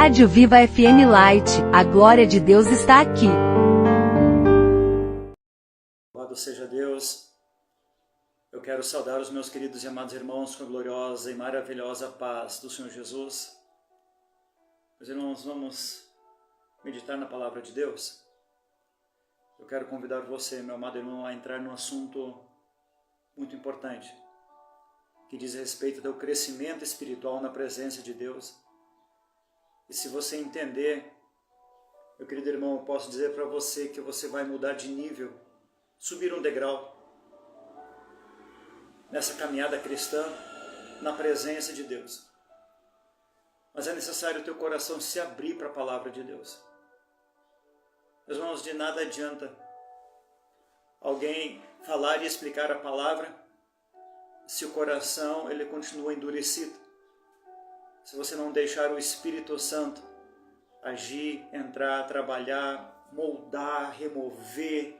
Rádio Viva FM Light, a glória de Deus está aqui. Louvado seja Deus. Eu quero saudar os meus queridos e amados irmãos com a gloriosa e maravilhosa paz do Senhor Jesus. Meus irmãos, vamos meditar na palavra de Deus. Eu quero convidar você, meu amado irmão, a entrar num assunto muito importante, que diz respeito ao crescimento espiritual na presença de Deus. E se você entender, meu querido irmão, eu posso dizer para você que você vai mudar de nível, subir um degrau nessa caminhada cristã na presença de Deus. Mas é necessário o teu coração se abrir para a palavra de Deus. Meus irmãos, de nada adianta alguém falar e explicar a palavra se o coração ele continua endurecido. Se você não deixar o Espírito Santo agir, entrar, trabalhar, moldar, remover,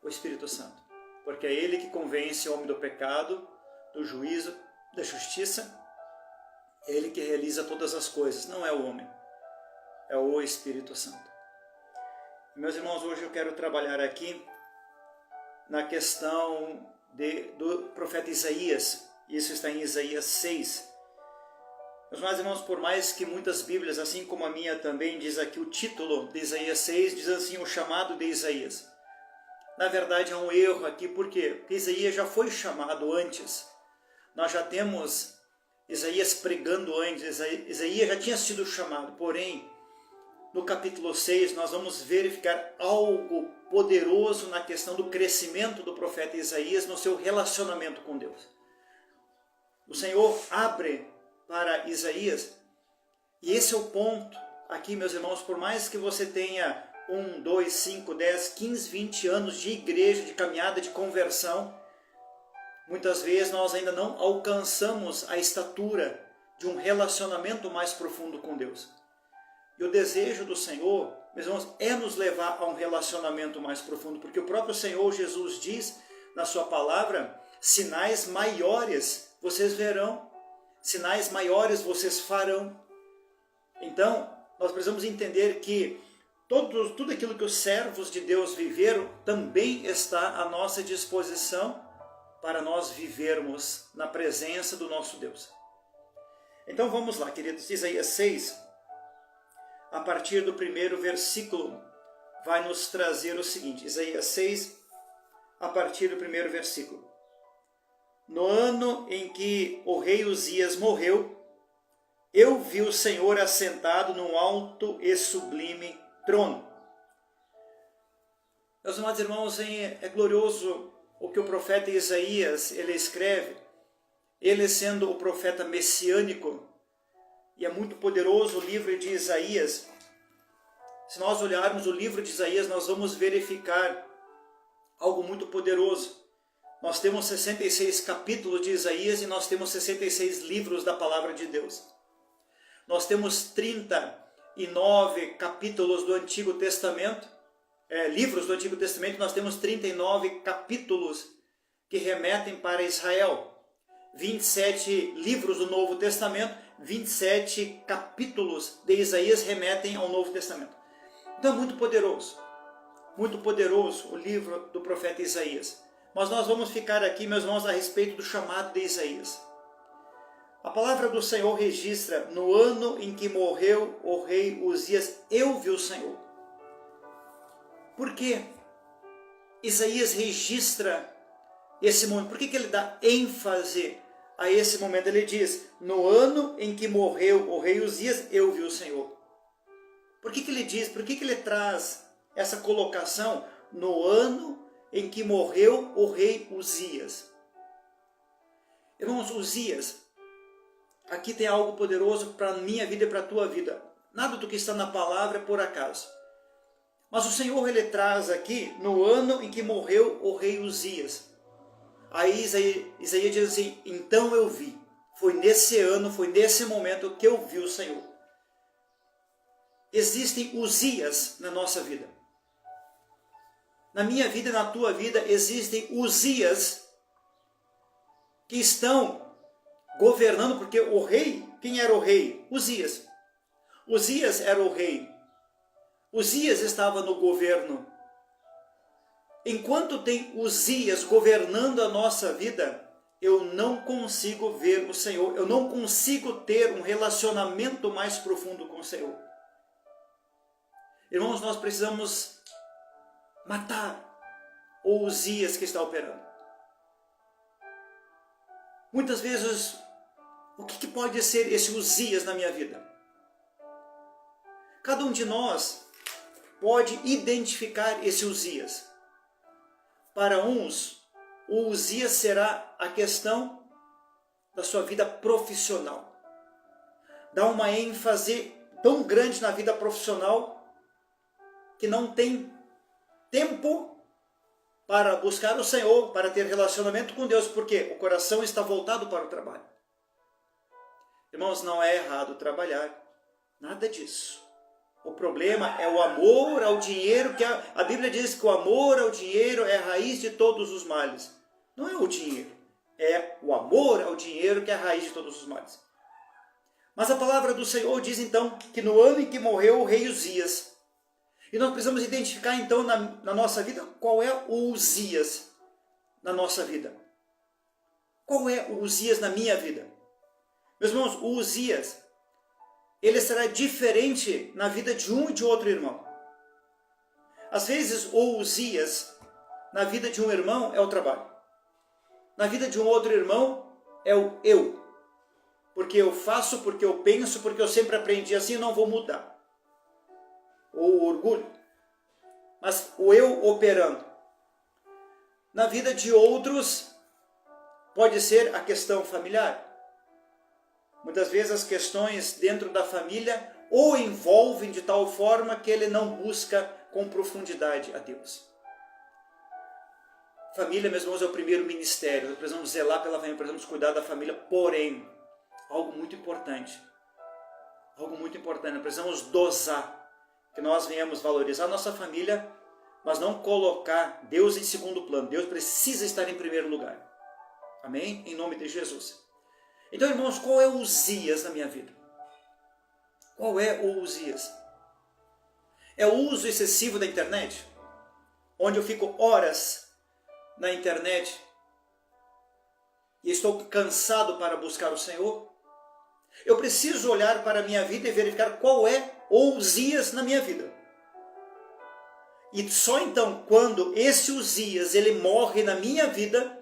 o Espírito Santo. Porque é Ele que convence o homem do pecado, do juízo, da justiça. É Ele que realiza todas as coisas, não é o homem, é o Espírito Santo. Meus irmãos, hoje eu quero trabalhar aqui na questão do profeta Isaías. Isso está em Isaías 6. Meus irmãos, por mais que muitas Bíblias, assim como a minha também, diz aqui o título de Isaías 6, diz assim, o chamado de Isaías. Na verdade, há um erro aqui, por quê? Porque Isaías já foi chamado antes. Nós já temos Isaías pregando antes, Isaías já tinha sido chamado, porém, no capítulo 6, nós vamos verificar algo poderoso na questão do crescimento do profeta Isaías no seu relacionamento com Deus. O Senhor abre para Isaías, e esse é o ponto aqui, meus irmãos, por mais que você tenha 1, 2, 5, 10, 15, 20 anos de igreja, de caminhada, de conversão, muitas vezes nós ainda não alcançamos a estatura de um relacionamento mais profundo com Deus. E o desejo do Senhor, meus irmãos, é nos levar a um relacionamento mais profundo, porque o próprio Senhor Jesus diz na sua palavra, sinais maiores vocês verão, sinais maiores vocês farão. Então, nós precisamos entender que tudo aquilo que os servos de Deus viveram também está à nossa disposição para nós vivermos na presença do nosso Deus. Então vamos lá, queridos. Isaías 6, a partir do primeiro versículo, vai nos trazer o seguinte. Isaías 6, a partir do primeiro versículo. No ano em que o rei Uzias morreu, eu vi o Senhor assentado num alto e sublime trono. Meus amados irmãos, é glorioso o que o profeta Isaías ele escreve, ele sendo o profeta messiânico, e é muito poderoso o livro de Isaías. Se nós olharmos o livro de Isaías, nós vamos verificar algo muito poderoso. Nós temos 66 capítulos de Isaías e nós temos 66 livros da palavra de Deus. Nós temos 39 capítulos do Antigo Testamento, livros do Antigo Testamento, nós temos 39 capítulos que remetem para Israel. 27 livros do Novo Testamento, 27 capítulos de Isaías remetem ao Novo Testamento. Então é muito poderoso o livro do profeta Isaías. Mas nós vamos ficar aqui, meus irmãos, a respeito do chamado de Isaías. A palavra do Senhor registra, no ano em que morreu o rei Uzias, eu vi o Senhor. Por que Isaías registra esse momento? Por que ele dá ênfase a esse momento? Ele diz, no ano em que morreu o rei Uzias, eu vi o Senhor. Por que ele diz, por que ele traz essa colocação no ano em que morreu o rei Uzias? Irmãos, Uzias, aqui tem algo poderoso para a minha vida e para a tua vida. Nada do que está na palavra é por acaso. Mas o Senhor ele traz aqui no ano em que morreu o rei Uzias. Aí Isaías diz assim, então eu vi. Foi nesse ano, foi nesse momento que eu vi o Senhor. Existem Uzias na nossa vida. Na minha vida e na tua vida existem Uzias que estão governando, porque o rei, quem era o rei? Uzias. Uzias era o rei. Uzias estava no governo. Enquanto tem Uzias governando a nossa vida, eu não consigo ver o Senhor, eu não consigo ter um relacionamento mais profundo com o Senhor. Irmãos, nós precisamos matar o Uzias que está operando. Muitas vezes, o que pode ser esse Uzias na minha vida? Cada um de nós pode identificar esse Uzias. Para uns, o Uzias será a questão da sua vida profissional. Dá uma ênfase tão grande na vida profissional que não tem tempo para buscar o Senhor, para ter relacionamento com Deus, porque o coração está voltado para o trabalho. Irmãos, não é errado trabalhar, nada disso. O problema é o amor ao dinheiro, que a Bíblia diz que o amor ao dinheiro é a raiz de todos os males. Não é o dinheiro, é o amor ao dinheiro que é a raiz de todos os males. Mas a palavra do Senhor diz então que no ano em que morreu o rei Uzias, e nós precisamos identificar então na nossa vida qual é o Uzias na nossa vida. Qual é o Uzias na minha vida? Meus irmãos, o Uzias, ele será diferente na vida de um e de outro irmão. Às vezes, o Uzias, na vida de um irmão, é o trabalho. Na vida de um outro irmão, é o eu. Porque eu faço, porque eu penso, porque eu sempre aprendi assim e não vou mudar. Ou o orgulho. Mas o eu operando. Na vida de outros, pode ser a questão familiar. Muitas vezes as questões dentro da família o envolvem de tal forma que ele não busca com profundidade a Deus. Família, meus irmãos, é o primeiro ministério. Nós precisamos zelar pela família, precisamos cuidar da família. Porém, algo muito importante. Nós precisamos dosar. Que nós venhamos valorizar a nossa família, mas não colocar Deus em segundo plano. Deus precisa estar em primeiro lugar. Amém? Em nome de Jesus. Então, irmãos, qual é o Uzias na minha vida? Qual é o Uzias? É o uso excessivo da internet? Onde eu fico horas na internet e estou cansado para buscar o Senhor? Eu preciso olhar para a minha vida e verificar qual é o Uzias na minha vida. E só então, quando esse Uzias ele morre na minha vida,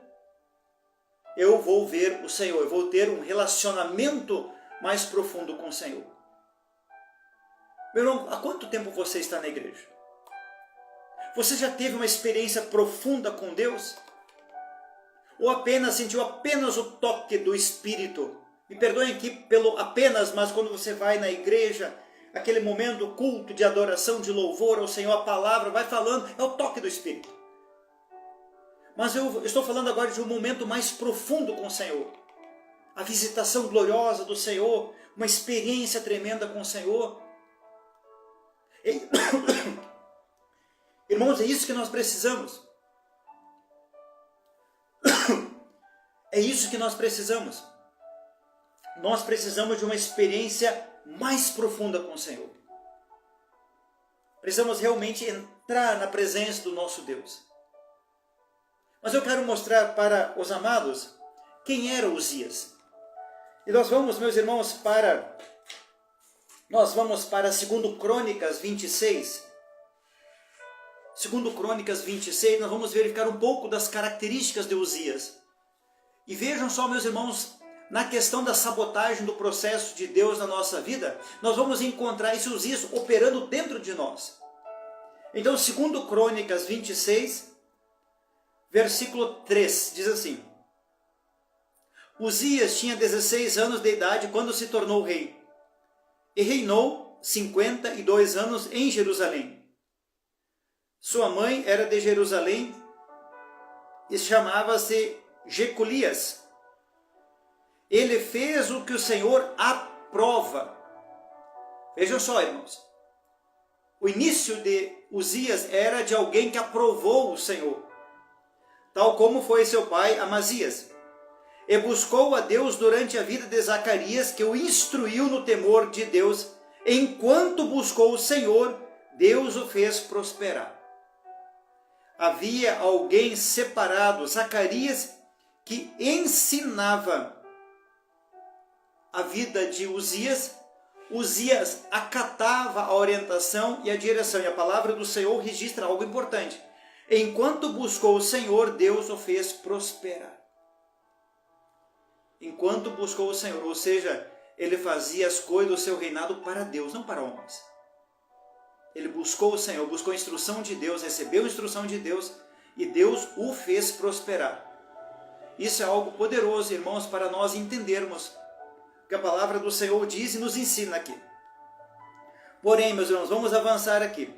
eu vou ver o Senhor, eu vou ter um relacionamento mais profundo com o Senhor. Meu irmão, há quanto tempo você está na igreja? Você já teve uma experiência profunda com Deus? Ou apenas sentiu apenas o toque do Espírito? Me perdoem aqui pelo apenas, mas quando você vai na igreja, aquele momento culto de adoração, de louvor ao Senhor, a palavra vai falando, é o toque do Espírito. Mas eu estou falando agora de um momento mais profundo com o Senhor. A visitação gloriosa do Senhor, uma experiência tremenda com o Senhor. Irmãos, é isso que nós precisamos. É isso que nós precisamos. Nós precisamos de uma experiência mais profunda com o Senhor. Precisamos realmente entrar na presença do nosso Deus. Mas eu quero mostrar para os amados quem era Uzias. E nós vamos, meus irmãos, para 2 Crônicas 26. 2 Crônicas 26, nós vamos verificar um pouco das características de Uzias. E vejam só, meus irmãos, na questão da sabotagem do processo de Deus na nossa vida, nós vamos encontrar esse Uzias operando dentro de nós. Então, 2 Crônicas 26, versículo 3, diz assim: Uzias tinha 16 anos de idade quando se tornou rei, e reinou 52 anos em Jerusalém. Sua mãe era de Jerusalém e chamava-se Jecolias. Ele fez o que o Senhor aprova. Vejam só, irmãos. O início de Uzias era de alguém que aprovou o Senhor, tal como foi seu pai Amazias. E buscou a Deus durante a vida de Zacarias, que o instruiu no temor de Deus Enquanto buscou o Senhor, Deus o fez prosperar. Havia alguém separado, Zacarias, que ensinava a vida de Uzias. Uzias acatava a orientação e a direção, e a palavra do Senhor registra algo importante. Enquanto buscou o Senhor, Deus o fez prosperar. Enquanto buscou o Senhor, ou seja, ele fazia as coisas do seu reinado para Deus, não para homens. Ele buscou o Senhor, buscou a instrução de Deus, recebeu a instrução de Deus e Deus o fez prosperar. Isso é algo poderoso, irmãos, para nós entendermos o que a palavra do Senhor diz e nos ensina aqui. Porém, meus irmãos, vamos avançar aqui.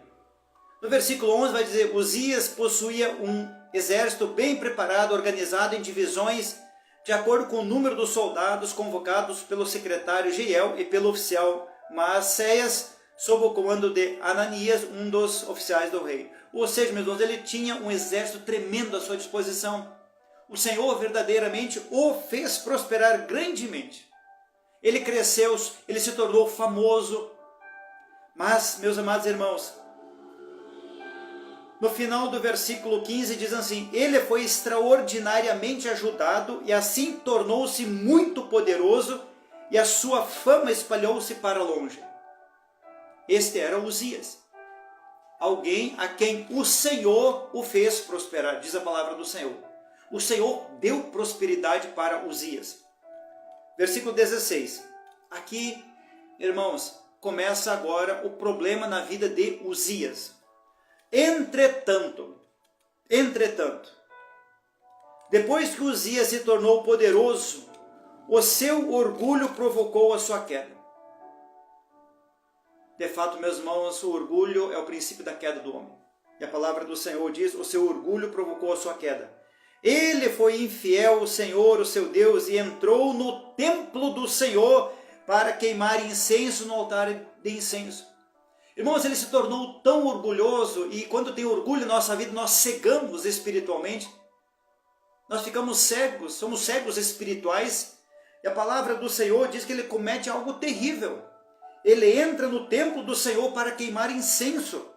No versículo 11 vai dizer: Uzias possuía um exército bem preparado, organizado em divisões, de acordo com o número dos soldados convocados pelo secretário Jeiel e pelo oficial Maacéias, sob o comando de Ananias, um dos oficiais do rei. Ou seja, meus irmãos, ele tinha um exército tremendo à sua disposição. O Senhor verdadeiramente o fez prosperar grandemente. Ele cresceu, ele se tornou famoso. Mas, meus amados irmãos, no final do versículo 15 diz assim: ele foi extraordinariamente ajudado e assim tornou-se muito poderoso e a sua fama espalhou-se para longe. Este era Uzias, alguém a quem o Senhor o fez prosperar, diz a palavra do Senhor. O Senhor deu prosperidade para Uzias. Versículo 16. Aqui, irmãos, começa agora o problema na vida de Uzias. Entretanto, depois que Uzias se tornou poderoso, o seu orgulho provocou a sua queda. De fato, meus irmãos, o orgulho é o princípio da queda do homem. E a palavra do Senhor diz: o seu orgulho provocou a sua queda. Ele foi infiel ao Senhor, o seu Deus, e entrou no templo do Senhor para queimar incenso no altar de incenso. Irmãos, ele se tornou tão orgulhoso, e quando tem orgulho em nossa vida, nós cegamos espiritualmente. Nós ficamos cegos, somos cegos espirituais. E a palavra do Senhor diz que ele comete algo terrível. Ele entra no templo do Senhor para queimar incenso.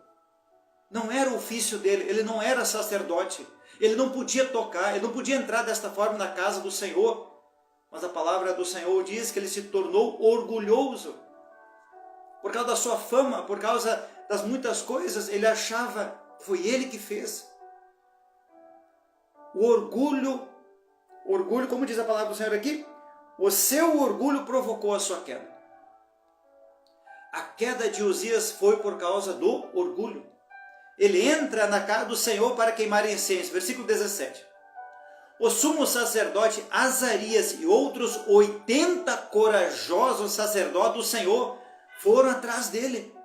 Não era o ofício dele, ele não era sacerdote. Ele não podia tocar, ele não podia entrar desta forma na casa do Senhor. Mas a palavra do Senhor diz que ele se tornou orgulhoso. Por causa da sua fama, por causa das muitas coisas, ele achava que foi ele que fez. O orgulho, como diz a palavra do Senhor aqui, o seu orgulho provocou a sua queda. A queda de Uzias foi por causa do orgulho. Ele entra na casa do Senhor para queimar incenso. Versículo 17. O sumo sacerdote Azarias e outros 80 corajosos sacerdotes do Senhor foram atrás dele.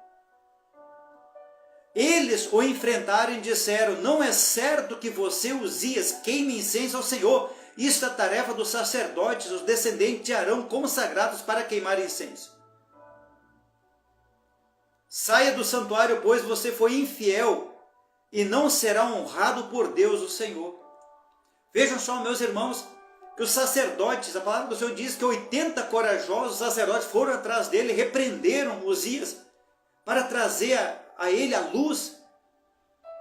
Eles o enfrentaram e disseram: não é certo que você, Uzias, queime incenso ao Senhor. Isto é a tarefa dos sacerdotes, os descendentes de Arão, consagrados para queimar incenso. Saia do santuário, pois você foi infiel, e não será honrado por Deus o Senhor. Vejam só, meus irmãos, que os sacerdotes, a palavra do Senhor diz que 80 corajosos sacerdotes foram atrás dele, repreenderam Uzias, para trazer a ele a luz,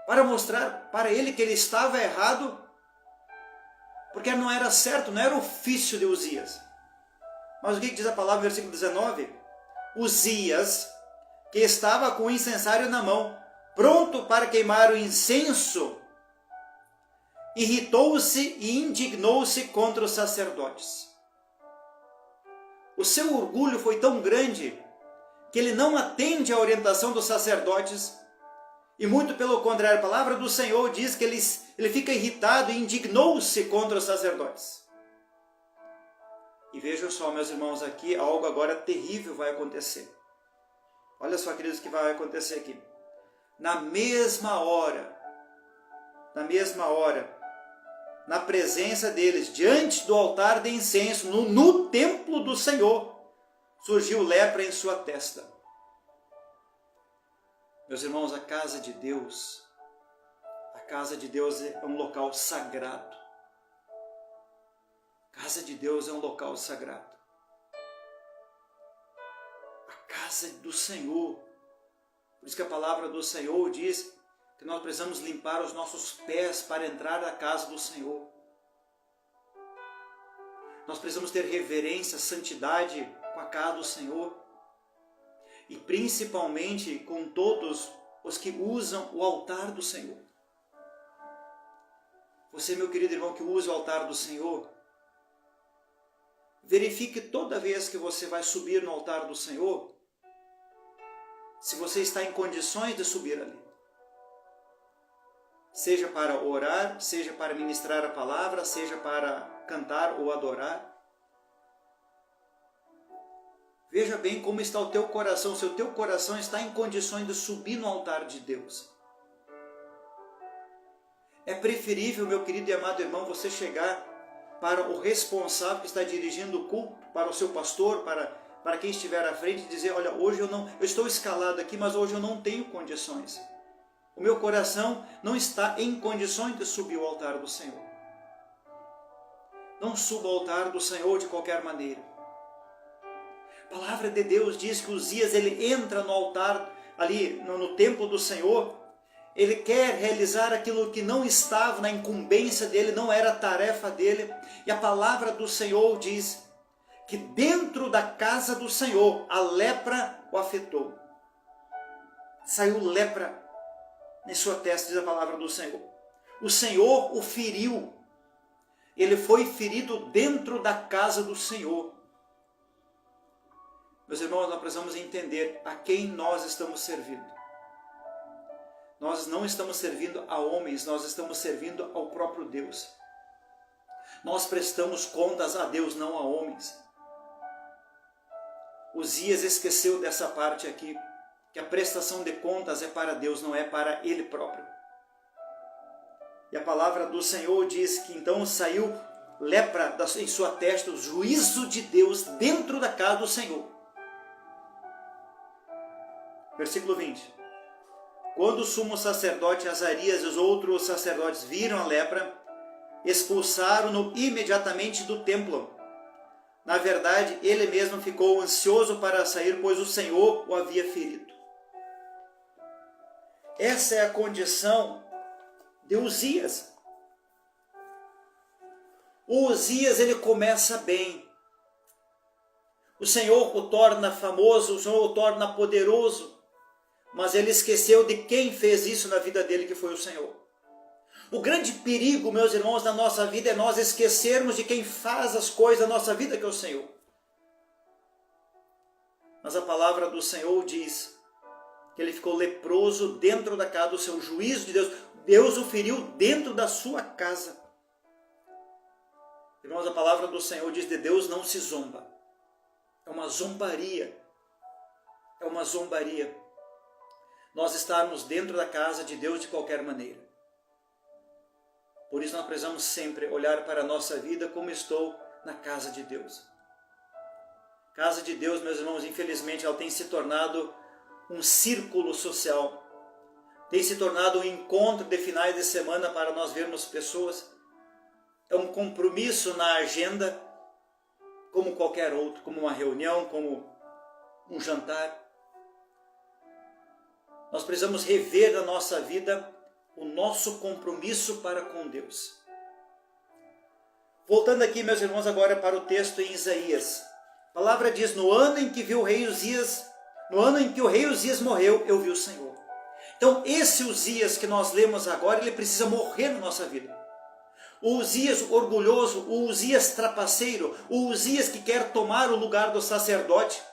para mostrar para ele que ele estava errado, porque não era certo, não era ofício de Uzias. Mas o que diz a palavra no versículo 19? Uzias, que estava com o incensário na mão, pronto para queimar o incenso, irritou-se e indignou-se contra os sacerdotes. O seu orgulho foi tão grande que ele não atende à orientação dos sacerdotes, e muito pelo contrário, a palavra do Senhor diz que ele fica irritado e indignou-se contra os sacerdotes. E vejam só, meus irmãos, aqui algo agora terrível vai acontecer. Olha só, queridos, o que vai acontecer aqui. Na mesma hora, na presença deles, diante do altar de incenso, no templo do Senhor, surgiu lepra em sua testa. Meus irmãos, a casa de Deus é um local sagrado. A casa de Deus é um local sagrado. A casa do Senhor. Por isso que a palavra do Senhor diz que nós precisamos limpar os nossos pés para entrar na casa do Senhor. Nós precisamos ter reverência, santidade com a casa do Senhor. E principalmente com todos os que usam o altar do Senhor. Você, meu querido irmão, que usa o altar do Senhor, verifique toda vez que você vai subir no altar do Senhor, se você está em condições de subir ali. Seja para orar, seja para ministrar a palavra, seja para cantar ou adorar. Veja bem como está o teu coração, se o teu coração está em condições de subir no altar de Deus. É preferível, meu querido e amado irmão, você chegar para o responsável que está dirigindo o culto, para o seu pastor, para quem estiver à frente e dizer, olha, hoje eu estou escalado aqui, mas hoje eu não tenho condições. O meu coração não está em condições de subir ao altar do Senhor. Não suba ao altar do Senhor de qualquer maneira. A palavra de Deus diz que Uzias, ele entra no altar, ali no templo do Senhor, ele quer realizar aquilo que não estava na incumbência dele, não era tarefa dele, e a palavra do Senhor diz que dentro da casa do Senhor, a lepra o afetou. Saiu lepra em sua testa, diz a palavra do Senhor. O Senhor o feriu, ele foi ferido dentro da casa do Senhor. Meus irmãos, nós precisamos entender a quem nós estamos servindo. Nós não estamos servindo a homens, nós estamos servindo ao próprio Deus. Nós prestamos contas a Deus, não a homens. Uzias esqueceu dessa parte aqui, que a prestação de contas é para Deus, não é para ele próprio. E a palavra do Senhor diz que então saiu lepra em sua testa, o juízo de Deus dentro da casa do Senhor. Versículo 20. Quando o sumo sacerdote Azarias e os outros sacerdotes viram a lepra, expulsaram-no imediatamente do templo. Na verdade, ele mesmo ficou ansioso para sair, pois o Senhor o havia ferido. Essa é a condição de Uzias. O Uzias, ele começa bem. O Senhor o torna famoso, o Senhor o torna poderoso. Mas ele esqueceu de quem fez isso na vida dele, que foi o Senhor. O grande perigo, meus irmãos, na nossa vida é nós esquecermos de quem faz as coisas na nossa vida, que é o Senhor. Mas a palavra do Senhor diz que ele ficou leproso dentro da casa do seu juízo de Deus. Deus o feriu dentro da sua casa. Irmãos, a palavra do Senhor diz de Deus não se zomba. É uma zombaria. É uma zombaria nós estarmos dentro da casa de Deus de qualquer maneira. Por isso nós precisamos sempre olhar para a nossa vida como estou na casa de Deus. Casa de Deus, meus irmãos, infelizmente ela tem se tornado um círculo social. Tem se tornado um encontro de finais de semana para nós vermos pessoas. É um compromisso na agenda, como qualquer outro, como uma reunião, como um jantar. Nós precisamos rever na nossa vida o nosso compromisso para com Deus. Voltando aqui, meus irmãos, agora para o texto em Isaías. A palavra diz, no ano em que o rei Uzias morreu, eu vi o Senhor. Então, esse Uzias que nós lemos agora, ele precisa morrer na nossa vida. O Uzias orgulhoso, o Uzias trapaceiro, o Uzias que quer tomar o lugar do sacerdote.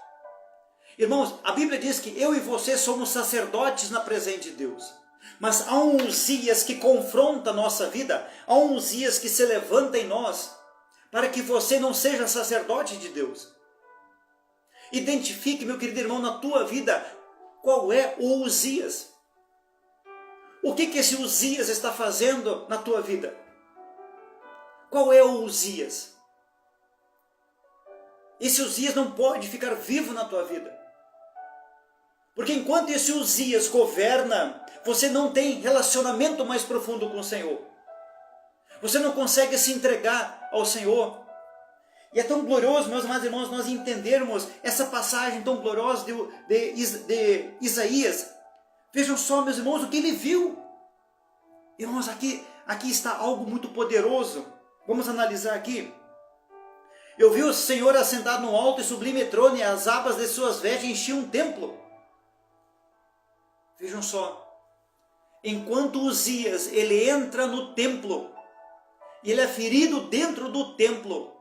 Irmãos, a Bíblia diz que eu e você somos sacerdotes na presença de Deus. Mas há um Uzias que confronta a nossa vida, há um Uzias que se levanta em nós, para que você não seja sacerdote de Deus. Identifique, meu querido irmão, na tua vida, qual é o Uzias. O que esse Uzias está fazendo na tua vida? Qual é o Uzias? Esse Uzias não pode ficar vivo na tua vida. Porque enquanto esse Uzias governa, você não tem relacionamento mais profundo com o Senhor. Você não consegue se entregar ao Senhor. E é tão glorioso, meus amados irmãos, nós entendermos essa passagem tão gloriosa de Isaías. Vejam só, meus irmãos, o que ele viu. Irmãos, aqui está algo muito poderoso. Vamos analisar aqui. Eu vi o Senhor assentado no alto e sublime trono, e as abas de suas vestes enchiam um templo. Vejam só. Enquanto Uzias, ele entra no templo, e ele é ferido dentro do templo,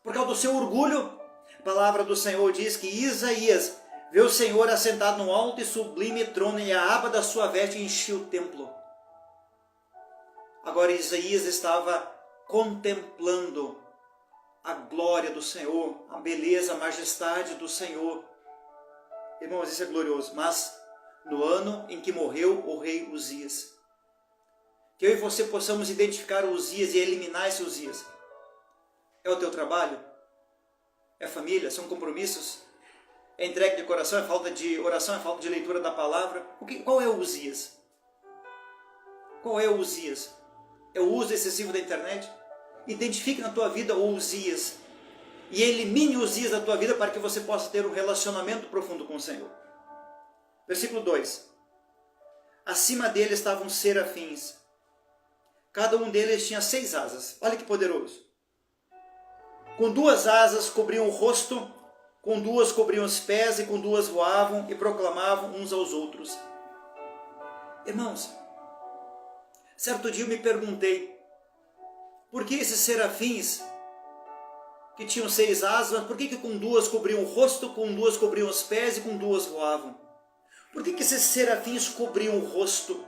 por causa do seu orgulho, a palavra do Senhor diz que Isaías vê o Senhor assentado no alto e sublime trono, e a aba da sua veste enchia o templo. Agora Isaías estava contemplando a glória do Senhor, a beleza, a majestade do Senhor. Irmãos, isso é glorioso. Mas no ano em que morreu o rei Uzias, que eu e você possamos identificar o Uzias e eliminar esse Uzias. É o teu trabalho? É família? São compromissos? É entrega de coração? É falta de oração? É falta de leitura da palavra? Qual é o Uzias? Qual é o Uzias? É o uso excessivo da internet? Identifique na tua vida o Uzias e elimine o Uzias da tua vida para que você possa ter um relacionamento profundo com o Senhor. Versículo 2. Acima dele estavam serafins. Cada um deles tinha 6 asas. Olha que poderoso. Com 2 asas cobriam o rosto, com 2 cobriam os pés, e com 2 voavam e proclamavam uns aos outros. Irmãos, certo dia eu me perguntei, por que esses serafins, que tinham 6 asas, por que com 2 cobriam o rosto, com 2 cobriam os pés e com 2 voavam? Por que esses serafins cobriam o rosto?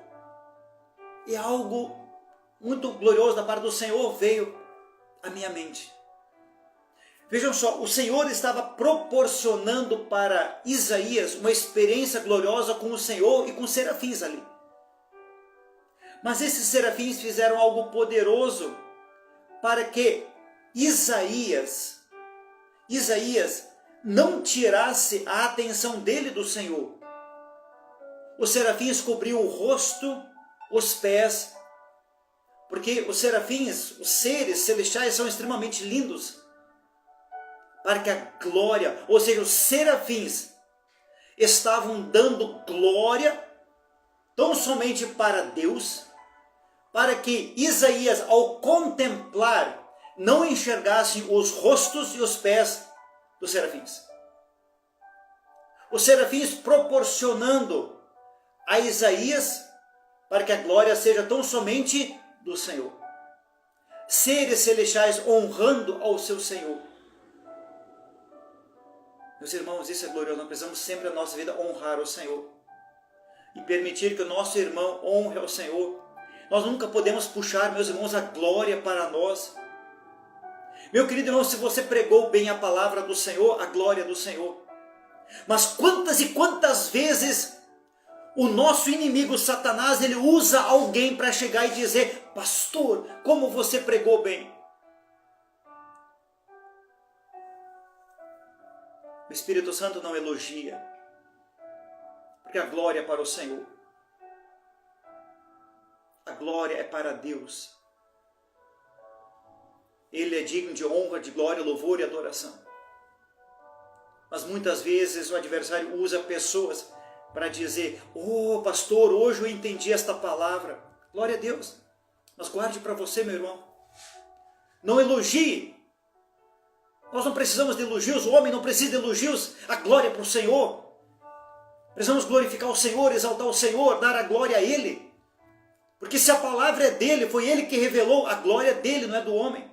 E algo muito glorioso da parte do Senhor veio à minha mente. Vejam só, o Senhor estava proporcionando para Isaías uma experiência gloriosa com o Senhor e com os serafins ali. Mas esses serafins fizeram algo poderoso para que Isaías não tirasse a atenção dele do Senhor. Os serafins cobriam o rosto, os pés, porque os serafins, os seres celestiais, são extremamente lindos, para que a glória, ou seja, os serafins estavam dando glória tão somente para Deus, para que Isaías, ao contemplar, não enxergasse os rostos e os pés dos serafins. Os serafins proporcionando a Isaías para que a glória seja tão somente do Senhor. Seres celestiais honrando ao seu Senhor. Meus irmãos, isso é glorioso. Nós precisamos sempre na nossa vida honrar o Senhor e permitir que o nosso irmão honre ao Senhor. Nós nunca podemos puxar, meus irmãos, a glória para nós. Meu querido irmão, se você pregou bem a palavra do Senhor, a glória do Senhor. Mas quantas e quantas vezes o nosso inimigo Satanás, ele usa alguém para chegar e dizer: pastor, como você pregou bem. O Espírito Santo não elogia, porque a glória é para o Senhor. A glória é para Deus. Ele é digno de honra, de glória, louvor e adoração. Mas muitas vezes o adversário usa pessoas para dizer: oh pastor, hoje eu entendi esta palavra. Glória a Deus. Mas guarde para você, meu irmão. Não elogie. Nós não precisamos de elogios, o homem não precisa de elogios. A glória é para o Senhor. Precisamos glorificar o Senhor, exaltar o Senhor, dar a glória a Ele. Porque se a palavra é dele, foi ele que revelou, a glória dele, não é do homem.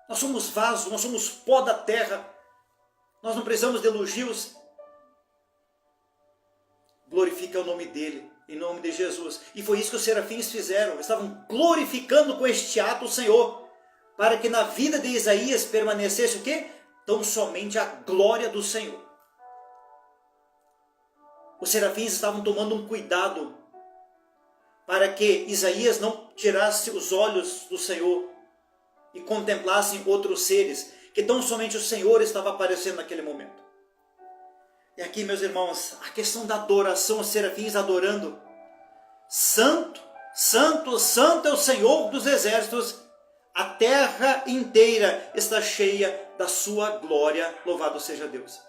Nós somos vasos, nós somos pó da terra. Nós não precisamos de elogios. Glorifica o nome dele, em nome de Jesus. E foi isso que os serafins fizeram. Estavam glorificando com este ato o Senhor, para que na vida de Isaías permanecesse o quê? Tão somente a glória do Senhor. Os serafins estavam tomando um cuidado para que Isaías não tirasse os olhos do Senhor e contemplassem outros seres, que tão somente o Senhor estava aparecendo naquele momento. E aqui, meus irmãos, a questão da adoração, os serafins adorando: santo, santo, santo é o Senhor dos exércitos, a terra inteira está cheia da sua glória, louvado seja Deus.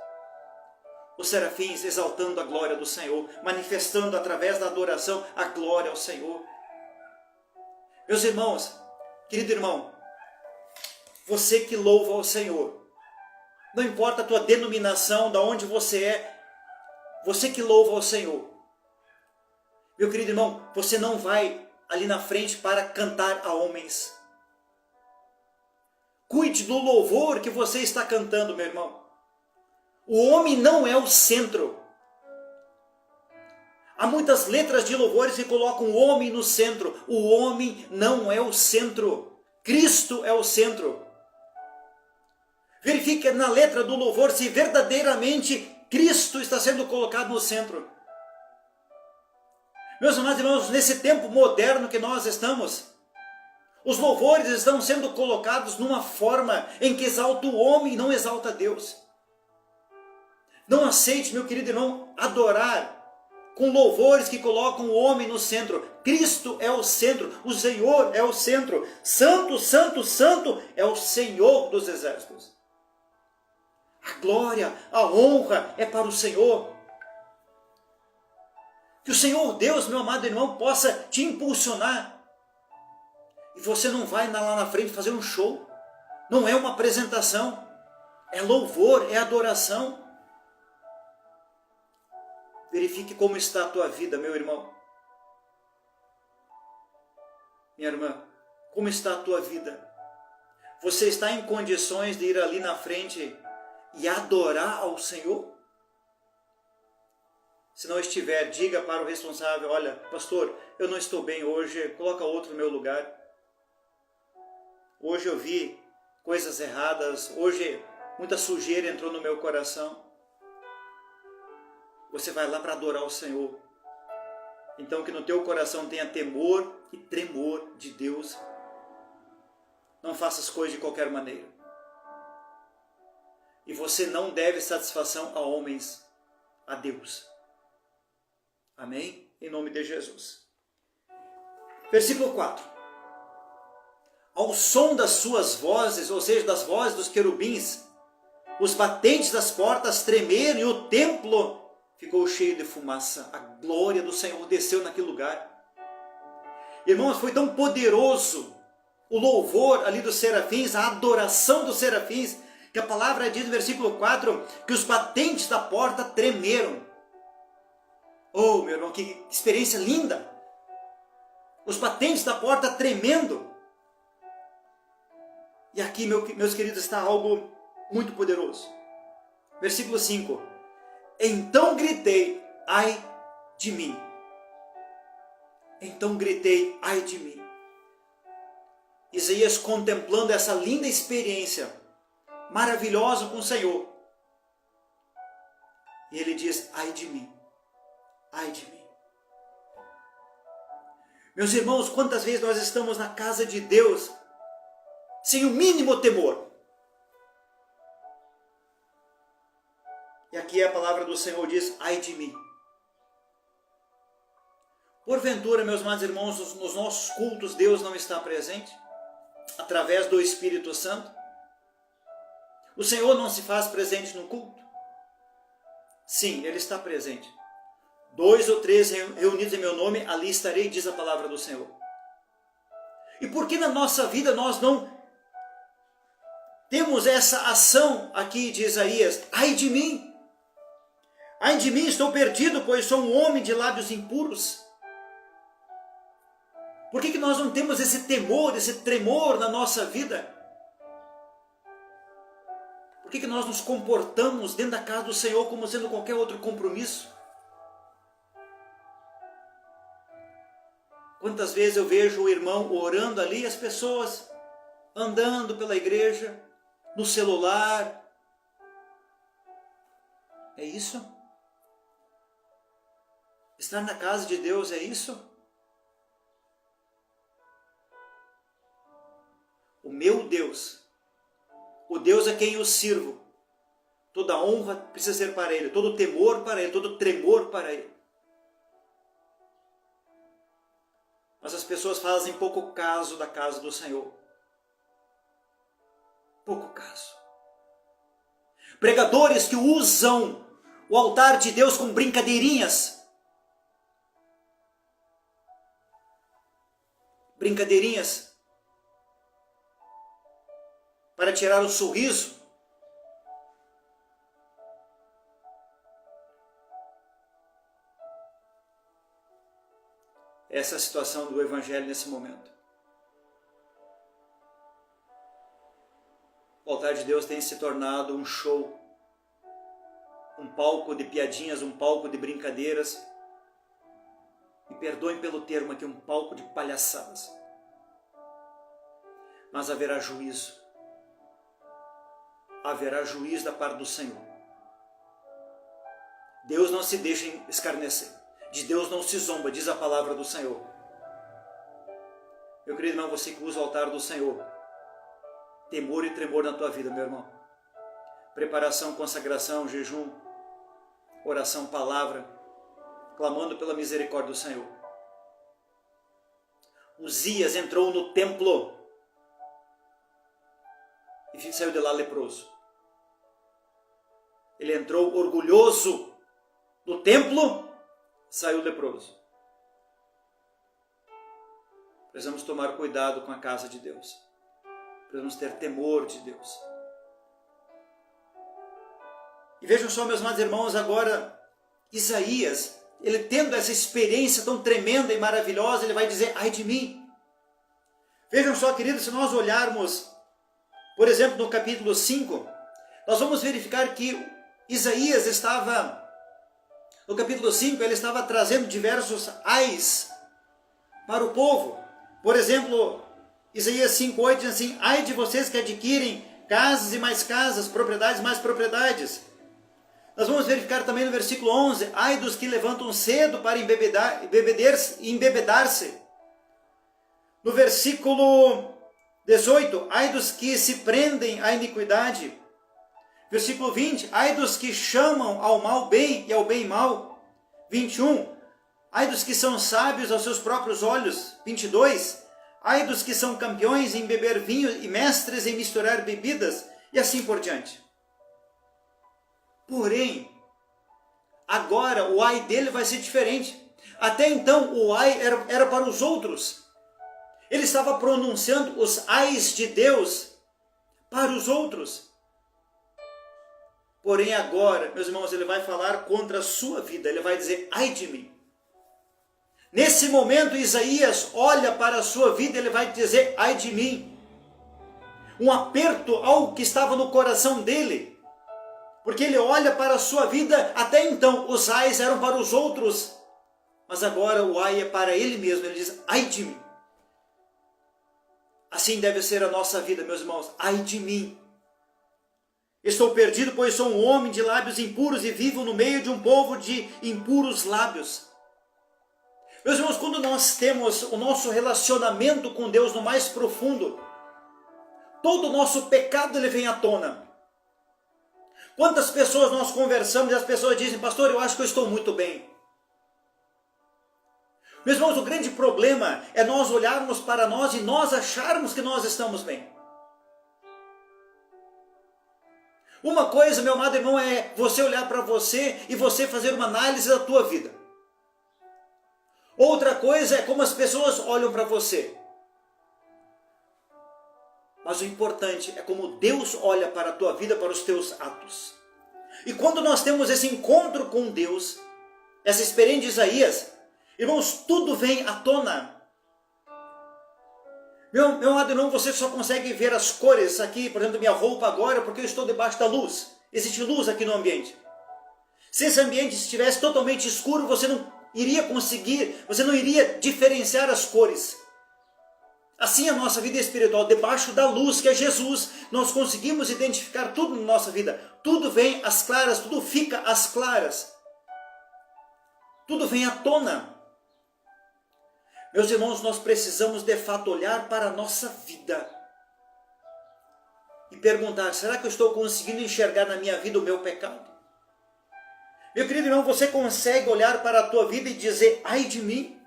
Os serafins exaltando a glória do Senhor, manifestando através da adoração a glória ao Senhor. Meus irmãos, querido irmão, você que louva ao Senhor, não importa a tua denominação, de onde você é, você que louva ao Senhor, meu querido irmão, você não vai ali na frente para cantar a homens. Cuide do louvor que você está cantando, meu irmão. O homem não é o centro. Há muitas letras de louvores que colocam o homem no centro. O homem não é o centro. Cristo é o centro. Verifique na letra do louvor se verdadeiramente Cristo está sendo colocado no centro. Meus amados irmãos, nesse tempo moderno que nós estamos, os louvores estão sendo colocados numa forma em que exalta o homem e não exalta Deus. Não aceite, meu querido irmão, adorar com louvores que colocam o homem no centro. Cristo é o centro, o Senhor é o centro. Santo, santo, santo é o Senhor dos exércitos. A glória, a honra é para o Senhor. Que o Senhor Deus, meu amado irmão, possa te impulsionar. E você não vai lá na frente fazer um show. Não é uma apresentação. É louvor, é adoração. Verifique como está a tua vida, meu irmão. Minha irmã, como está a tua vida? Você está em condições de ir ali na frente e adorar ao Senhor? Se não estiver, diga para o responsável: olha, pastor, eu não estou bem hoje, coloca outro no meu lugar. Hoje eu vi coisas erradas, hoje muita sujeira entrou no meu coração. Você vai lá para adorar o Senhor. Então que no teu coração tenha temor e tremor de Deus. Não faça as coisas de qualquer maneira. E você não deve satisfação a homens, a Deus. Amém? Em nome de Jesus. Versículo 4. Ao som das suas vozes, ou seja, das vozes dos querubins, os batentes das portas tremeram e o templo ficou cheio de fumaça. A glória do Senhor desceu naquele lugar. Irmãos, foi tão poderoso o louvor ali dos serafins, a adoração dos serafins, que a palavra diz no versículo 4, que os batentes da porta tremeram. Oh, meu irmão, que experiência linda! Os batentes da porta tremendo. E aqui, meus queridos, está algo muito poderoso. Versículo 5. Então gritei, ai de mim. Então gritei, ai de mim. Isaías contemplando essa linda experiência maravilhosa com o Senhor. E ele diz, ai de mim. Ai de mim. Meus irmãos, quantas vezes nós estamos na casa de Deus sem o mínimo temor. E aqui a palavra do Senhor diz, ai de mim. Porventura, meus amados irmãos, nos nossos cultos Deus não está presente? Através do Espírito Santo? O Senhor não se faz presente no culto? Sim, Ele está presente. 2 ou 3 reunidos em meu nome, ali estarei, diz a palavra do Senhor. E por que na nossa vida nós não temos essa ação aqui de Isaías? Ai de mim! Ai de mim, estou perdido, pois sou um homem de lábios impuros. Por que nós não temos esse temor, esse tremor na nossa vida? Por que nós nos comportamos dentro da casa do Senhor como sendo qualquer outro compromisso? Quantas vezes eu vejo o irmão orando ali, as pessoas andando pela igreja, no celular. É isso? Estar na casa de Deus é isso? O meu Deus, o Deus a quem eu sirvo, toda honra precisa ser para Ele, todo temor para Ele, todo tremor para Ele. Mas as pessoas fazem pouco caso da casa do Senhor. Pouco caso. pregadores que usam o altar de Deus com brincadeirinhas. Brincadeirinhas para tirar o sorriso. Essa é a situação do Evangelho nesse momento. O altar de Deus tem se tornado um show, um palco de piadinhas, um palco de brincadeiras. Me perdoem pelo termo aqui, um palco de palhaçadas. Mas haverá juízo. Haverá juízo da parte do Senhor. Deus não se deixa escarnecer. De Deus não se zomba, diz a palavra do Senhor. Meu querido irmão, você que usa o altar do Senhor, temor e tremor na tua vida, meu irmão. Preparação, consagração, jejum, oração, palavra, clamando pela misericórdia do Senhor. Uzias entrou no templo e saiu de lá leproso. Ele entrou orgulhoso no templo, saiu leproso. Precisamos tomar cuidado com a casa de Deus. Precisamos ter temor de Deus. E vejam só, meus amados irmãos, agora Isaías, ele tendo essa experiência tão tremenda e maravilhosa, ele vai dizer, ai de mim. Vejam só, queridos, se nós olharmos, por exemplo, no capítulo 5, nós vamos verificar que Isaías estava, no capítulo 5, ele estava trazendo diversos ais para o povo. Por exemplo, Isaías 5:8 diz assim, ai de vocês que adquirem casas e mais casas, propriedades e mais propriedades. Nós vamos verificar também no versículo 11, ai dos que levantam cedo para embebedar-se. No versículo 18, ai dos que se prendem à iniquidade. Versículo 20, ai dos que chamam ao mal bem e ao bem mal. 21, ai dos que são sábios aos seus próprios olhos. 22, ai dos que são campeões em beber vinho e mestres em misturar bebidas. E assim por diante. Porém, agora o ai dele vai ser diferente. Até então o ai era para os outros. Ele estava pronunciando os ais de Deus para os outros. Porém agora, meus irmãos, ele vai falar contra a sua vida. Ele vai dizer, ai de mim. Nesse momento Isaías olha para a sua vida e ele vai dizer, ai de mim. Um aperto ao que estava no coração dele. Porque ele olha para a sua vida, até então os ais eram para os outros. Mas agora o ai é para ele mesmo. Ele diz, ai de mim. Assim deve ser a nossa vida, meus irmãos. Ai de mim. Estou perdido, pois sou um homem de lábios impuros e vivo no meio de um povo de impuros lábios. Meus irmãos, quando nós temos o nosso relacionamento com Deus no mais profundo, todo o nosso pecado ele vem à tona. Quantas pessoas nós conversamos e as pessoas dizem, pastor, eu acho que eu estou muito bem. Meus irmãos, o grande problema é nós olharmos para nós e nós acharmos que nós estamos bem. Uma coisa, meu amado irmão, é você olhar para você e você fazer uma análise da tua vida. Outra coisa é como as pessoas olham para você. Mas o importante é como Deus olha para a tua vida, para os teus atos. E quando nós temos esse encontro com Deus, essa experiência de Isaías, irmãos, tudo vem à tona. Meu amado irmão, você só consegue ver as cores aqui, por exemplo, minha roupa agora, porque eu estou debaixo da luz. Existe luz aqui no ambiente. Se esse ambiente estivesse totalmente escuro, você não iria conseguir, você não iria diferenciar as cores. Assim a nossa vida espiritual, debaixo da luz que é Jesus, nós conseguimos identificar tudo na nossa vida. Tudo vem às claras, tudo fica às claras. Tudo vem à tona. Meus irmãos, nós precisamos de fato olhar para a nossa vida e perguntar, será que eu estou conseguindo enxergar na minha vida o meu pecado? Meu querido irmão, você consegue olhar para a tua vida e dizer, ai de mim?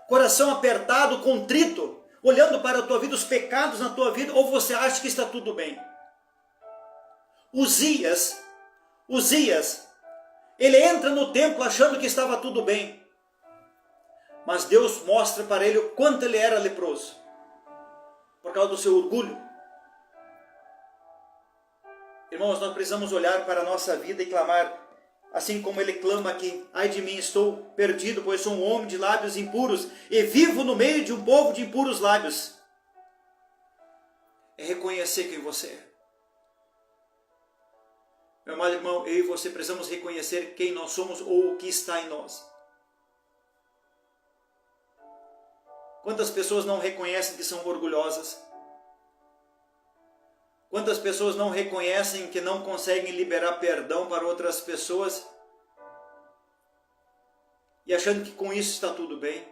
Coração apertado, contrito, olhando para a tua vida, os pecados na tua vida, ou você acha que está tudo bem? Uzias, ele entra no templo achando que estava tudo bem. Mas Deus mostra para ele o quanto ele era leproso. Por causa do seu orgulho. Irmãos, nós precisamos olhar para a nossa vida e clamar, assim como ele clama aqui: ai de mim, estou perdido, pois sou um homem de lábios impuros e vivo no meio de um povo de impuros lábios. É reconhecer quem você é. Meu amado irmão, eu e você precisamos reconhecer quem nós somos ou o que está em nós. Quantas pessoas não reconhecem que são orgulhosas? Quantas pessoas não reconhecem que não conseguem liberar perdão para outras pessoas? E achando que com isso está tudo bem?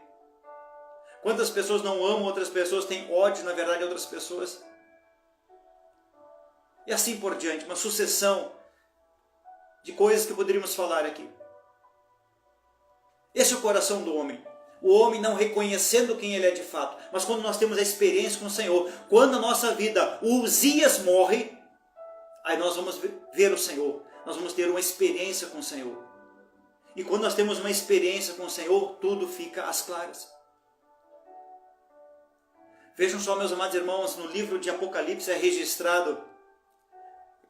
Quantas pessoas não amam outras pessoas, têm ódio, na verdade, de outras pessoas? E assim por diante, uma sucessão de coisas que poderíamos falar aqui. Esse é o coração do homem. O homem não reconhecendo quem ele é de fato. Mas quando nós temos a experiência com o Senhor, quando a nossa vida, o Uzias morre, aí nós vamos ver o Senhor. Nós vamos ter uma experiência com o Senhor. E quando nós temos uma experiência com o Senhor, tudo fica às claras. Vejam só, meus amados irmãos, no livro de Apocalipse é registrado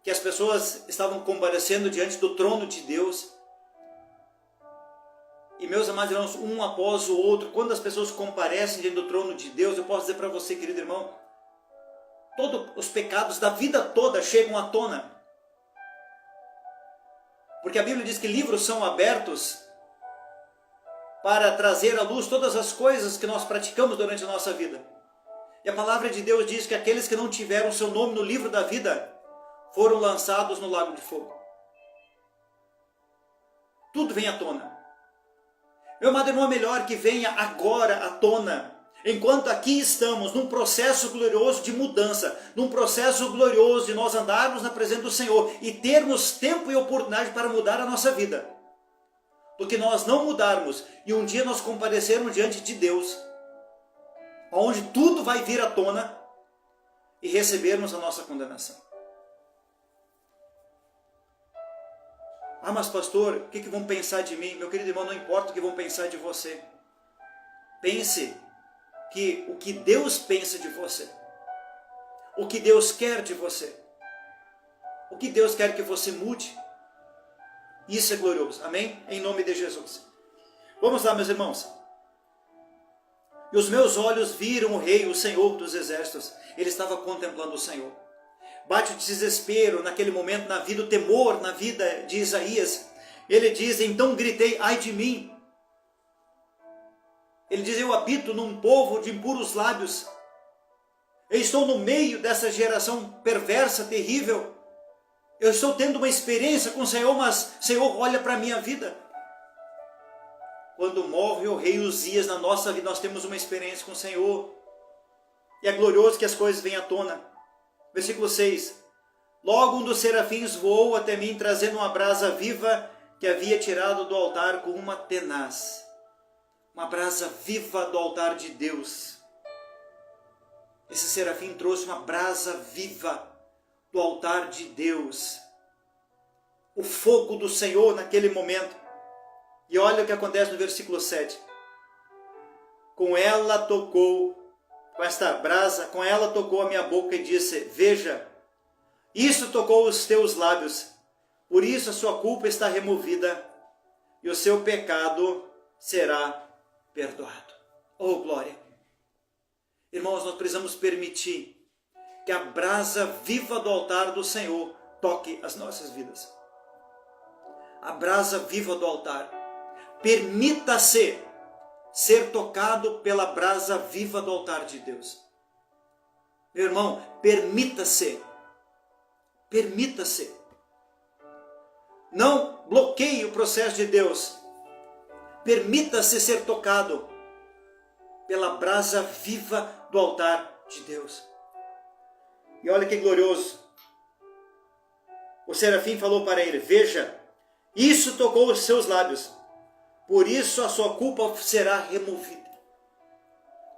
que as pessoas estavam comparecendo diante do trono de Deus. E meus amados irmãos, um após o outro, quando as pessoas comparecem diante do trono de Deus, eu posso dizer para você, querido irmão, todos os pecados da vida toda chegam à tona. Porque a Bíblia diz que livros são abertos para trazer à luz todas as coisas que nós praticamos durante a nossa vida. E a palavra de Deus diz que aqueles que não tiveram seu nome no livro da vida foram lançados no lago de fogo. Tudo vem à tona. Meu amado irmão, é melhor que venha agora à tona, enquanto aqui estamos num processo glorioso de mudança, num processo glorioso de nós andarmos na presença do Senhor e termos tempo e oportunidade para mudar a nossa vida, do que nós não mudarmos e um dia nós comparecermos diante de Deus, onde tudo vai vir à tona e recebermos a nossa condenação. Ah, mas pastor, o que vão pensar de mim? Meu querido irmão, não importa o que vão pensar de você. Pense que o que Deus pensa de você, o que Deus quer de você, o que Deus quer que você mude, isso é glorioso. Amém? Em nome de Jesus. Vamos lá, meus irmãos. E os meus olhos viram o Rei, o Senhor dos Exércitos. Ele estava contemplando o Senhor. Bate o desespero naquele momento na vida, o temor na vida de Isaías. Ele diz, então gritei, ai de mim. Ele diz, eu habito num povo de impuros lábios. Eu estou no meio dessa geração perversa, terrível. Eu estou tendo uma experiência com o Senhor, mas Senhor, olha para a minha vida. Quando morre o rei Uzias na nossa vida, nós temos uma experiência com o Senhor. E é glorioso que as coisas venham à tona. Versículo 6. Logo um dos serafins voou até mim, trazendo uma brasa viva que havia tirado do altar com uma tenaz. Uma brasa viva do altar de Deus. Esse serafim trouxe uma brasa viva do altar de Deus. O fogo do Senhor naquele momento. E olha o que acontece no versículo 7. Com ela tocou, com esta brasa, com ela tocou a minha boca e disse, veja, isso tocou os teus lábios, por isso a sua culpa está removida e o seu pecado será perdoado. Oh, glória! Irmãos, nós precisamos permitir que a brasa viva do altar do Senhor toque as nossas vidas. A brasa viva do altar. Permita-se ser tocado pela brasa viva do altar de Deus. Meu irmão, permita-se. Permita-se. Não bloqueie o processo de Deus. Permita-se ser tocado pela brasa viva do altar de Deus. E olha que glorioso. O serafim falou para ele, veja, isso tocou os seus lábios, por isso a sua culpa será removida.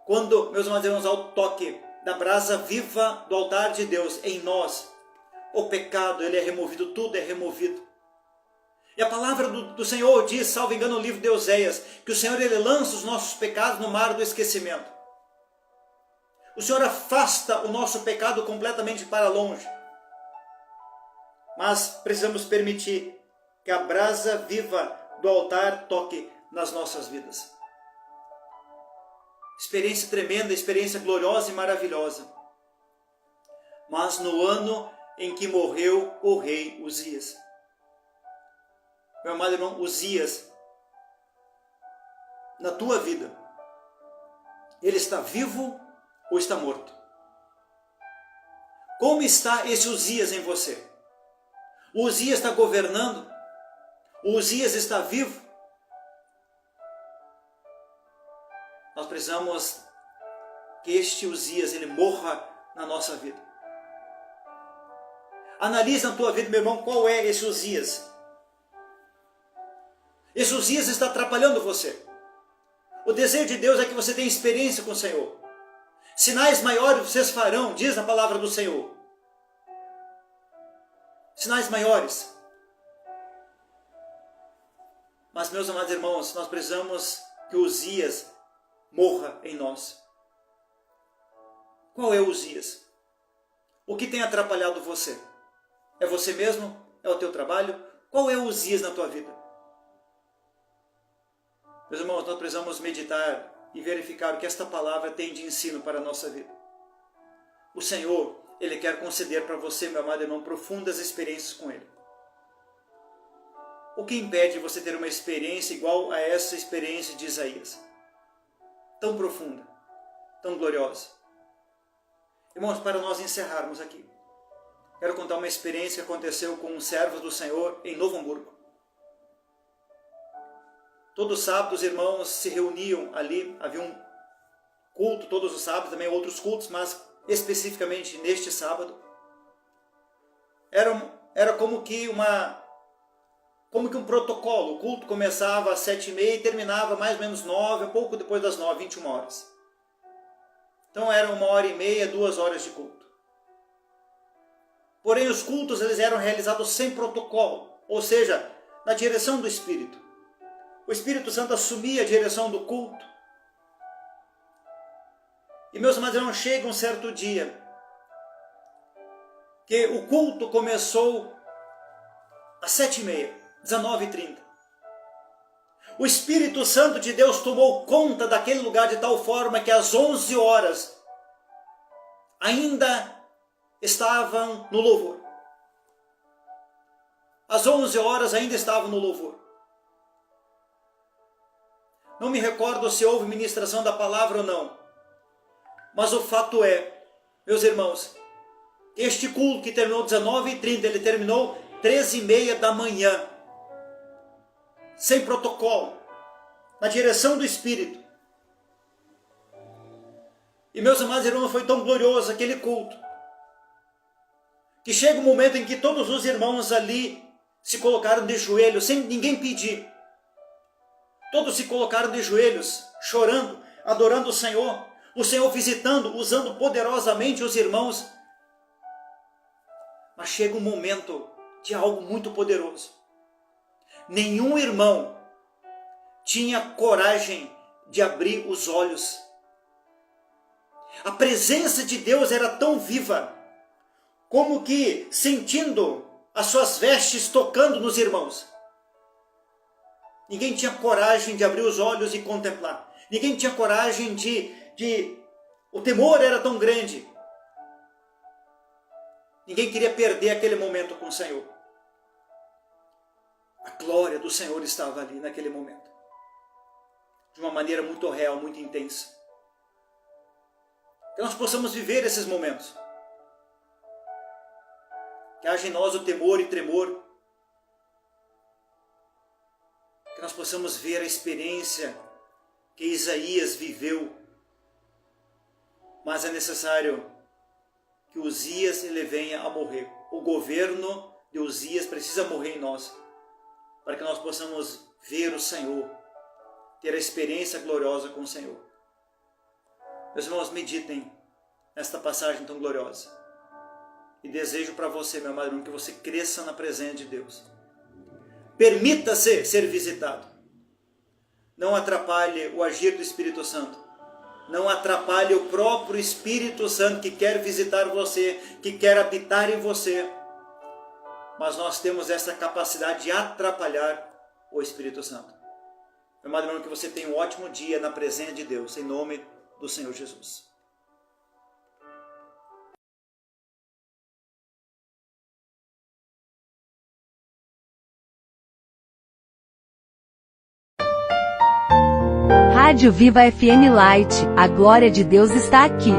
Quando, meus amados irmãos, ao toque da brasa viva do altar de Deus em nós, o pecado ele é removido, tudo é removido. E a palavra do Senhor diz, salvo engano, no livro de Oséias, que o Senhor ele lança os nossos pecados no mar do esquecimento. O Senhor afasta o nosso pecado completamente para longe. Mas precisamos permitir que a brasa viva do altar toque nas nossas vidas. Experiência tremenda, experiência gloriosa e maravilhosa. Mas no ano em que morreu o rei Uzias. Meu amado irmão, Uzias, na tua vida, ele está vivo ou está morto? Como está esse Uzias em você? O Uzias está governando? O Uzias está vivo? Nós precisamos que este Uzias ele morra na nossa vida. Analise na tua vida, meu irmão, qual é esse Uzias. Esse Uzias está atrapalhando você. O desejo de Deus é que você tenha experiência com o Senhor. Sinais maiores vocês farão, diz a palavra do Senhor. Sinais maiores. Mas, meus amados irmãos, nós precisamos que o Uzias morra em nós. Qual é o Uzias? O que tem atrapalhado você? É você mesmo? É o teu trabalho? Qual é o Uzias na tua vida? Meus irmãos, nós precisamos meditar e verificar o que esta palavra tem de ensino para a nossa vida. O Senhor, Ele quer conceder para você, meu amado irmão, profundas experiências com Ele. O que impede você ter uma experiência igual a essa experiência de Isaías? Tão profunda, tão gloriosa. Irmãos, para nós encerrarmos aqui, quero contar uma experiência que aconteceu com um servo do Senhor em Novo Hamburgo. Todos os sábados os irmãos se reuniam ali, havia um culto todos os sábados, também outros cultos, mas especificamente neste sábado. Era como que um protocolo. O culto começava às 7h30 e terminava mais ou menos 9, um pouco depois das 9, 21 horas. Então era 1h30, 2 horas de culto. Porém os cultos eles eram realizados sem protocolo, ou seja, na direção do Espírito. O Espírito Santo assumia a direção do culto. E meus amados irmãos, chega um certo dia que o culto começou às 7h30, 19h30. O Espírito Santo de Deus tomou conta daquele lugar de tal forma que às 11 horas ainda estavam no louvor. Às 11 horas ainda estavam no louvor. Não me recordo se houve ministração da palavra ou não. Mas o fato é, meus irmãos, este culto que terminou 19h30, ele terminou 13h30 da manhã. Sem protocolo. Na direção do Espírito. E meus amados irmãos, foi tão glorioso aquele culto. Que chega um momento em que todos os irmãos ali se colocaram de joelhos, sem ninguém pedir. Todos se colocaram de joelhos, chorando, adorando o Senhor visitando, usando poderosamente os irmãos. Mas chega um momento de algo muito poderoso. Nenhum irmão tinha coragem de abrir os olhos. A presença de Deus era tão viva, como que sentindo as suas vestes tocando nos irmãos. Ninguém tinha coragem de abrir os olhos e contemplar. Ninguém tinha coragem o temor era tão grande. Ninguém queria perder aquele momento com o Senhor. A glória do Senhor estava ali naquele momento. De uma maneira muito real, muito intensa. Que nós possamos viver esses momentos. Que haja em nós o temor e tremor. Que nós possamos ver a experiência que Isaías viveu. Mas é necessário que Uzias ele venha a morrer. O governo de Uzias precisa morrer em nós. Para que nós possamos ver o Senhor. Ter a experiência gloriosa com o Senhor. Meus irmãos, meditem nesta passagem tão gloriosa. E desejo para você, meu amado irmão, que você cresça na presença de Deus. Permita-se ser visitado. Não atrapalhe o agir do Espírito Santo. Não atrapalhe o próprio Espírito Santo que quer visitar você, que quer habitar em você. Mas nós temos essa capacidade de atrapalhar o Espírito Santo. Meu amado irmão, que você tenha um ótimo dia na presença de Deus, em nome do Senhor Jesus. Rádio Viva FM Light, a glória de Deus está aqui.